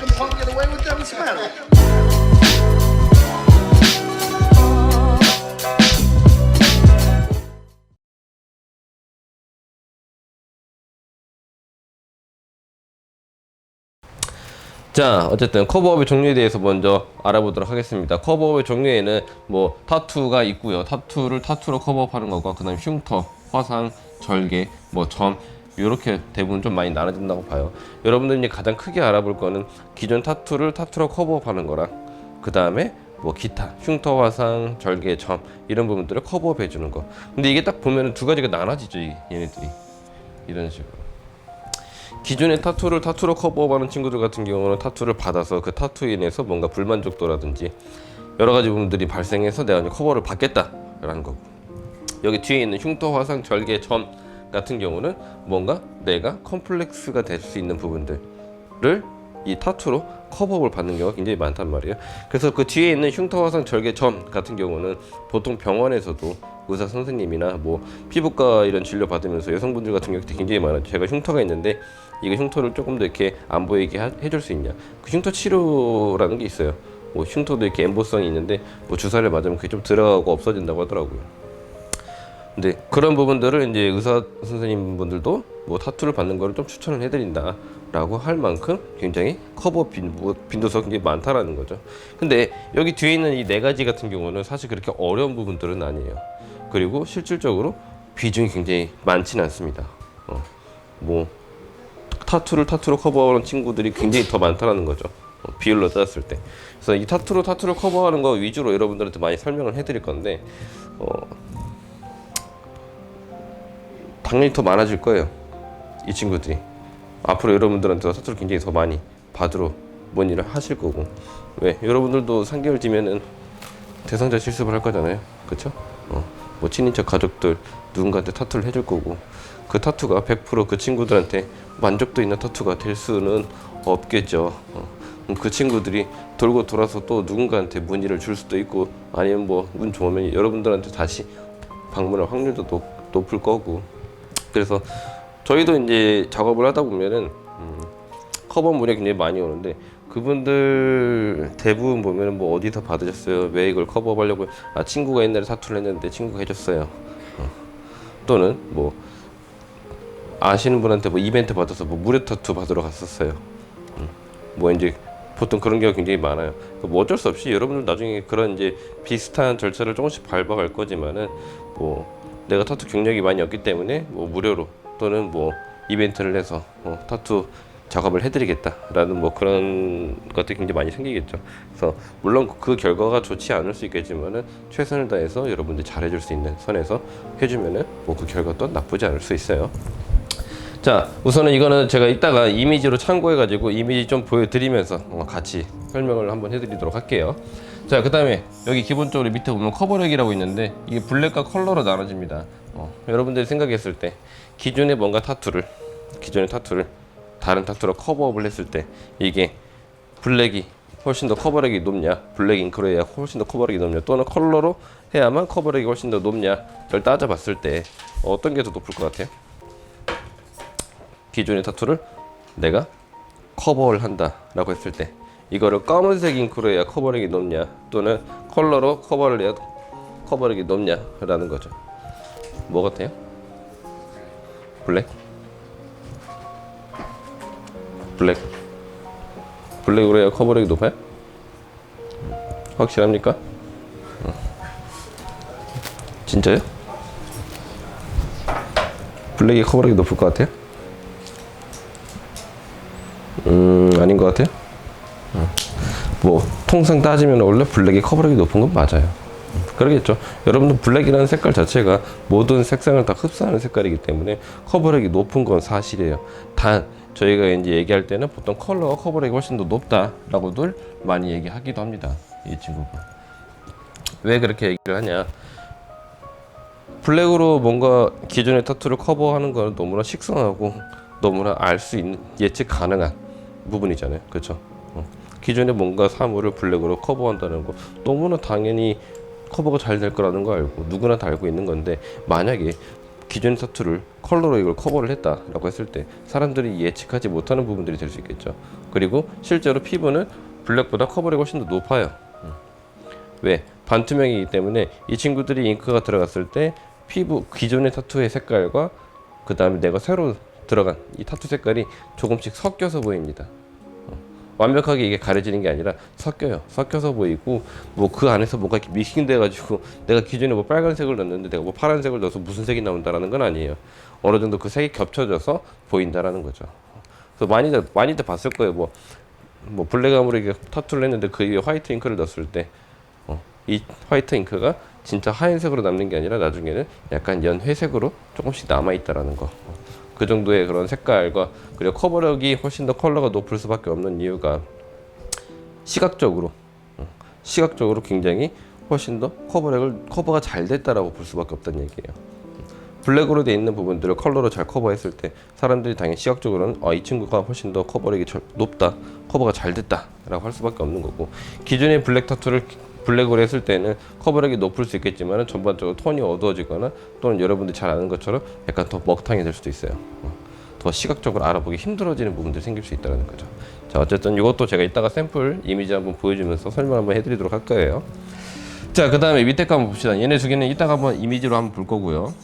the punk get away with them smelling. 자, 어쨌든 커버업의 종류에 대해서 먼저 알아보도록 하겠습니다. 커버업의 종류에는 뭐 타투가 있고요. 타투를 타투로 커버업하는 것과 그다음 흉터, 화상, 절개, 뭐 점 이렇게 대부분 좀 많이 나눠진다고 봐요. 여러분들이 가장 크게 알아볼 거는 기존 타투를 타투로 커버업하는 거랑 그 다음에 뭐 기타 흉터, 화상, 절개, 점 이런 부분들을 커버업 해주는 거. 근데 이게 딱 보면은 두 가지가 나눠지죠, 얘네들이 이런 식으로. 기존의 타투를 타투로 커버업하는 친구들 같은 경우는 타투를 받아서 그 타투에 인해서 뭔가 불만족도라든지 여러 가지 부분들이 발생해서 내가 이제 커버를 받겠다라는 거고, 여기 뒤에 있는 흉터, 화상, 절개, 점 같은 경우는 뭔가 내가 컴플렉스가 될 수 있는 부분들을 이 타투로 커버업을 받는 경우가 굉장히 많단 말이에요. 그래서 그 뒤에 있는 흉터, 화상, 절개, 점 같은 경우는 보통 병원에서도 의사 선생님이나 뭐 피부과 이런 진료 받으면서 여성분들 같은 경우에 굉장히 많아요. 제가 흉터가 있는데 이거 흉터를 조금 더 이렇게 안 보이게 해줄 수 있냐, 그 흉터 치료라는 게 있어요. 뭐 흉터도 이렇게 엠보성이 있는데 뭐 주사를 맞으면 그게 좀 들어가고 없어진다고 하더라고요. 근데 그런 부분들을 이제 의사 선생님 분들도 뭐 타투를 받는 거를 좀 추천을 해드린다 라고 할 만큼 굉장히 커버 빈도수가 굉장히 많다라는 거죠. 근데 여기 뒤에 있는 이 네 가지 같은 경우는 사실 그렇게 어려운 부분들은 아니에요. 그리고 실질적으로 비중이 굉장히 많지는 않습니다. 뭐 타투를 타투로 커버하는 친구들이 굉장히 더 많다라는 거죠. 비율로 따졌을 때. 그래서 이 타투를 커버하는 거 위주로 여러분들한테 많이 설명을 해드릴 건데 당연히 더 많아질 거예요. 이 친구들이 앞으로 여러분들한테 타투를 굉장히 더 많이 받으러 뭔 일을 하실 거고, 왜 여러분들도 3개월 뒤면은 대상자 실습을 할 거잖아요, 그렇죠? 뭐 친인척 가족들 누군가한테 타투를 해줄 거고, 그 타투가 100% 그 친구들한테 만족도 있는 타투가 될 수는 없겠죠. 그 친구들이 돌고 돌아서 또 누군가한테 문의를 줄 수도 있고, 아니면 뭐 운 좋으면 여러분들한테 다시 방문할 확률도 높을 거고. 그래서 저희도 이제 작업을 하다 보면은 커버 문의 굉장히 많이 오는데, 그분들 대부분 보면은 뭐 어디서 받으셨어요? 왜 이걸 커버하려고? 아, 친구가 옛날에 타투를 했는데 친구가 해줬어요. 또는 뭐 아시는 분한테 뭐 이벤트 받아서 뭐 무료 타투 받으러 갔었어요. 뭐 이제 보통 그런 경우가 굉장히 많아요. 뭐 어쩔 수 없이 여러분들 나중에 그런 이제 비슷한 절차를 조금씩 밟아갈 거지만은, 뭐 내가 타투 경력이 많이 없기 때문에 뭐 무료로 또는 뭐 이벤트를 해서 타투 작업을 해드리겠다라는 뭐 그런 것들이 굉장히 많이 생기겠죠. 그래서 물론 그 결과가 좋지 않을 수 있겠지만은 최선을 다해서 여러분들이 잘해줄 수 있는 선에서 해주면은 뭐 그 결과도 나쁘지 않을 수 있어요. 자, 우선은 이거는 제가 이따가 이미지로 참고해가지고 이미지 좀 보여드리면서 같이 설명을 한번 해드리도록 할게요. 자, 그 다음에 여기 기본적으로 밑에 보면 커버력이라고 있는데, 이게 블랙과 컬러로 나눠집니다. 여러분들이 생각했을 때 기존의 타투를 다른 타투로 커버업을 했을 때 이게 블랙이 훨씬 더 커버력이 높냐, 블랙 잉크로 해야 훨씬 더 커버력이 높냐, 또는 컬러로 해야만 커버력이 훨씬 더 높냐를 따져봤을 때 어떤 게 더 높을 것 같아요? 기존의 타투를 내가 커버를 한다라고 했을 때 이거를 검은색 잉크로 해야 커버력이 높냐, 또는 컬러로 커버를 해야 커버력이 높냐라는 거죠. 뭐 같아요? 블랙으로 해야 커버력이 높아요? 확실합니까? 진짜요? 블랙이 커버력이 높을 것 같아요? 아닌 것 같아요? 뭐 통상 따지면 원래 블랙이 커버력이 높은 건 맞아요. 그러겠죠. 여러분들 블랙이라는 색깔 자체가 모든 색상을 다 흡수하는 색깔이기 때문에 커버력이 높은 건 사실이에요. 단 저희가 이제 얘기할 때는 보통 컬러가 커버력이 훨씬 더 높다라고들 많이 얘기하기도 합니다. 이 친구가 왜 그렇게 얘기를 하냐, 블랙으로 뭔가 기존의 타투를 커버하는 건 너무나 식상하고 너무나 알 수 있는, 예측 가능한 부분이잖아요, 그렇죠? 기존에 뭔가 사물을 블랙으로 커버한다는 거 너무나 당연히 커버가 잘 될 거라는 거 알고 누구나 다 알고 있는 건데, 만약에 기존의 타투를 컬러로 이걸 커버를 했다라고 했을 때 사람들이 예측하지 못하는 부분들이 될 수 있겠죠. 그리고 실제로 피부는 블랙보다 커버력이 훨씬 더 높아요. 왜? 반투명이기 때문에 이 친구들이 잉크가 들어갔을 때 피부 기존의 타투의 색깔과 그 다음에 내가 새로 들어간 이 타투 색깔이 조금씩 섞여서 보입니다. 완벽하게 이게 가려지는 게 아니라 섞여서 보이고 뭐 그 안에서 뭔가 이렇게 믹싱돼 가지고 내가 기존에 뭐 빨간색을 넣었는데 내가 뭐 파란색을 넣어서 무슨 색이 나온다라는 건 아니에요. 어느 정도 그 색이 겹쳐져서 보인다라는 거죠. 그래서 많이들 봤을 거예요. 뭐 블랙암으로 이게 타투를 했는데 그 위에 화이트 잉크를 넣었을 때 이 화이트 잉크가 진짜 하얀색으로 남는 게 아니라 나중에는 약간 연회색으로 조금씩 남아 있다라는 거. 그 정도의 그런 색깔과 그리고 커버력이 훨씬 더 컬러가 높을 수밖에 없는 이유가 시각적으로 굉장히 훨씬 더 커버가 잘 됐다라고 볼 수밖에 없다는 얘기예요. 블랙으로 돼 있는 부분들을 컬러로 잘 커버했을 때 사람들이 당연히 시각적으로는 이 친구가 훨씬 더 커버력이 높다, 커버가 잘 됐다라고 할 수밖에 없는 거고, 기존의 블랙 타투를 블랙으로 했을 때는 커버력이 높을 수 있겠지만 전반적으로 톤이 어두워지거나 또는 여러분들이 잘 아는 것처럼 약간 더 먹탕이 될 수도 있어요. 더 시각적으로 알아보기 힘들어지는 부분들이 생길 수 있다는 거죠. 자, 어쨌든 이것도 제가 이따가 샘플 이미지 한번 보여주면서 설명 한번 해드리도록 할 거예요. 자, 그 다음에 밑에 거 한번 봅시다. 얘네 두 개는 이따가 한번 이미지로 한번 볼 거고요.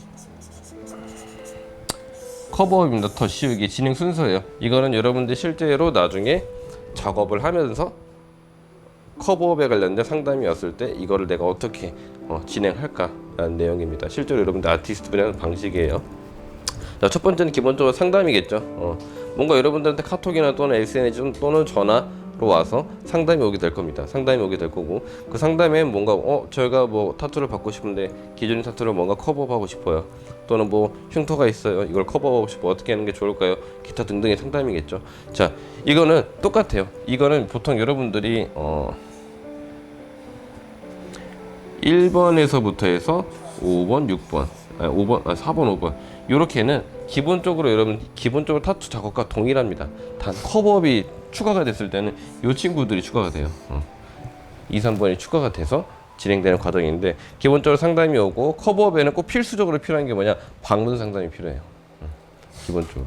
커버업입니다. 더 씌우기 진행 순서예요. 이거는 여러분들 실제로 나중에 작업을 하면서 커버업에 관련된 상담이 왔을 때 이거를 내가 어떻게 진행할까라는 내용입니다. 실제로 여러분들 아티스트 분야는 방식이에요. 자, 첫 번째는 기본적으로 상담이겠죠. 뭔가 여러분들한테 카톡이나 또는 SNS 또는 전화로 와서 상담이 오게 될 겁니다. 상담이 오게 될 거고, 그 상담에 뭔가 저희가 뭐 타투를 받고 싶은데 기존의 타투를 뭔가 커버하고 싶어요. 또는 뭐 흉터가 있어요. 이걸 커버하고 싶어. 어떻게 하는 게 좋을까요? 기타 등등의 상담이겠죠. 자, 이거는 똑같아요. 이거는 보통 여러분들이 1번에서부터 해서 5번, 6번, 4번, 5번 요렇게는 기본적으로 타투 작업과 동일합니다. 단 커버업이 추가가 됐을 때는 이 친구들이 추가가 돼요. 2, 3번이 추가가 돼서 진행되는 과정인데, 기본적으로 상담이 오고 커버업에는 꼭 필수적으로 필요한 게 뭐냐? 방문 상담이 필요해요. 기본적으로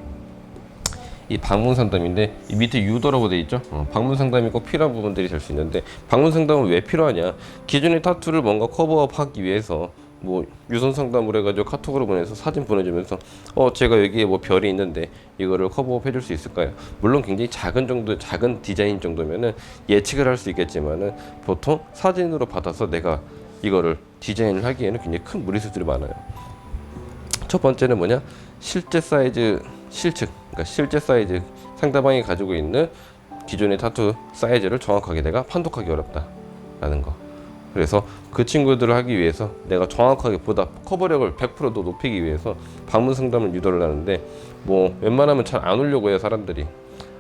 이 방문 상담인데, 이 밑에 유도라고 돼 있죠. 방문 상담이 꼭 필요한 부분들이 될 수 있는데, 방문 상담은 왜 필요하냐? 기존의 타투를 뭔가 커버업하기 위해서 뭐 유선 상담을 해가지고 카톡으로 보내서 사진 보내주면서 제가 여기에 뭐 별이 있는데 이거를 커버업 해줄 수 있을까요? 물론 굉장히 작은 디자인 정도면은 예측을 할 수 있겠지만은 보통 사진으로 받아서 내가 이거를 디자인을 하기에는 굉장히 큰 무리수들이 많아요. 첫 번째는 뭐냐? 실제 사이즈 실측, 그러니까 실제 사이즈, 상대방이 가지고 있는 기존의 타투 사이즈를 정확하게 내가 판독하기 어렵다라는 거. 그래서 그 친구들을 하기 위해서 내가 정확하게 보다 커버력을 100%더 높이기 위해서 방문 상담을 유도를 하는데, 뭐 웬만하면 잘 안 오려고 해요. 사람들이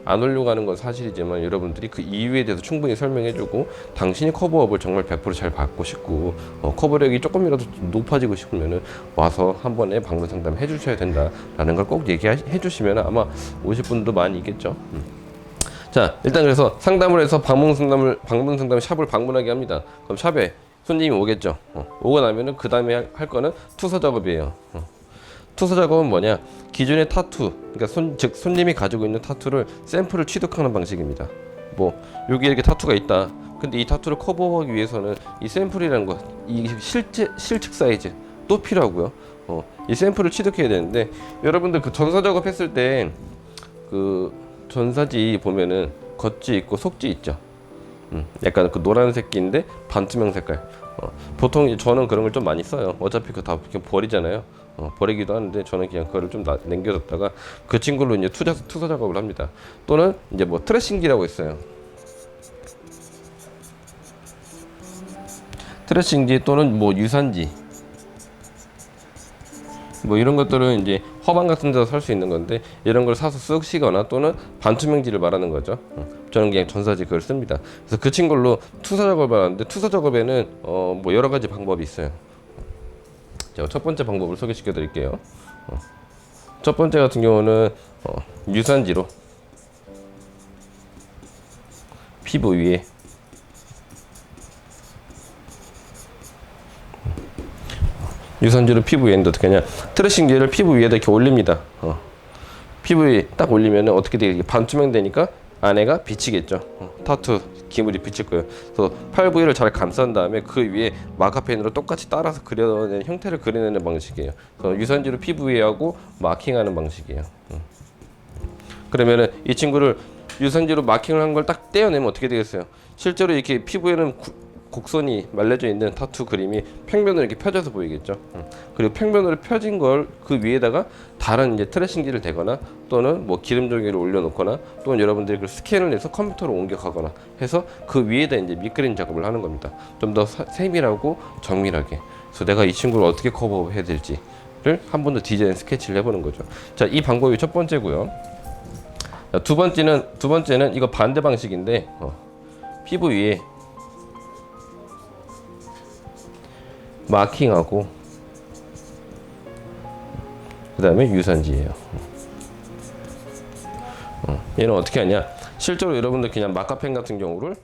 안 오려고 하는 건 사실이지만 여러분들이 그 이유에 대해서 충분히 설명해주고, 당신이 커버업을 정말 100%잘 받고 싶고 커버력이 조금이라도 높아지고 싶으면은 와서 한 번에 방문 상담 해주셔야 된다라는 걸 꼭 얘기해 주시면 아마 오실 분도 많이 있겠죠. 자, 일단 그래서 상담을 해서 방문 상담 샵을 방문하게 합니다. 그럼 샵에 손님이 오겠죠. 오고 나면은 그 다음에 할 거는 투서 작업이에요. 투서 작업은 뭐냐? 기존의 타투, 그러니까 즉 손님이 가지고 있는 타투를 샘플을 취득하는 방식입니다. 뭐 여기 이렇게 타투가 있다. 근데 이 타투를 커버하기 위해서는 이 샘플이라는 거, 이 실측 사이즈 또 필요하고요. 이 샘플을 취득해야 되는데, 여러분들 그 전사 작업했을 때 그 전사지 보면은 겉지 있고 속지 있죠. 약간 그 노란색인데 반투명 색깔. 보통 저는 그런 걸 좀 많이 써요. 어차피 그거 다 버리잖아요. 버리기도 하는데 저는 그냥 그거를 좀 남겨뒀다가 그 친구로 이제 투서 작업을 합니다. 또는 이제 뭐 트레싱기라고 있어요. 트레싱지 또는 뭐 유산지, 뭐 이런 것들은 이제 화방 같은 데서 살 수 있는 건데, 이런 걸 사서 쓰시거나 또는 반투명지를 말하는 거죠. 저는 그냥 전사지 그걸 씁니다. 그래서 그 친구로 투서 작업을 하는데, 투서 작업에는 뭐 여러 가지 방법이 있어요. 제가 첫 번째 방법을 소개시켜 드릴게요. 첫 번째 같은 경우는 유산지로 피부 위에 유선지로 피부 위에는 어떻게 하냐, 트레싱 젤을 피부 위에다 이렇게 올립니다. 피부 위에 딱 올리면 어떻게 되게 반투명 되니까 안에가 비치겠죠. 타투 기물이 비칠 거예요. 그래서 팔 부위를 잘 감싼 다음에 그 위에 마카펜으로 똑같이 따라서 그려낸 형태를 그려내는 방식이에요. 그래서 유선지로 피부 위에 하고 마킹하는 방식이에요. 그러면은 이 친구를 유선지로 마킹을 한 걸 딱 떼어내면 어떻게 되겠어요? 실제로 이렇게 피부에는 곡선이 말려져 있는 타투 그림이 평면으로 이렇게 펴져서 보이겠죠. 그리고 평면으로 펴진 걸 그 위에다가 다른 이제 트레싱지를 대거나 또는 뭐 기름종이를 올려놓거나 또는 여러분들이 그 스캔을 해서 컴퓨터로 옮겨가거나 해서 그 위에다 이제 밑그림 작업을 하는 겁니다. 좀 더 세밀하고 정밀하게. 그래서 내가 이 친구를 어떻게 커버해야 될지를 한 번 더 디자인 스케치를 해보는 거죠. 자, 이 방법이 첫 번째고요. 자, 두 번째는 이거 반대 방식인데 피부 위에 마킹하고 그 다음에 유선지예요. 얘는 어떻게 하냐, 실제로 여러분들 그냥 마카펜 같은 경우를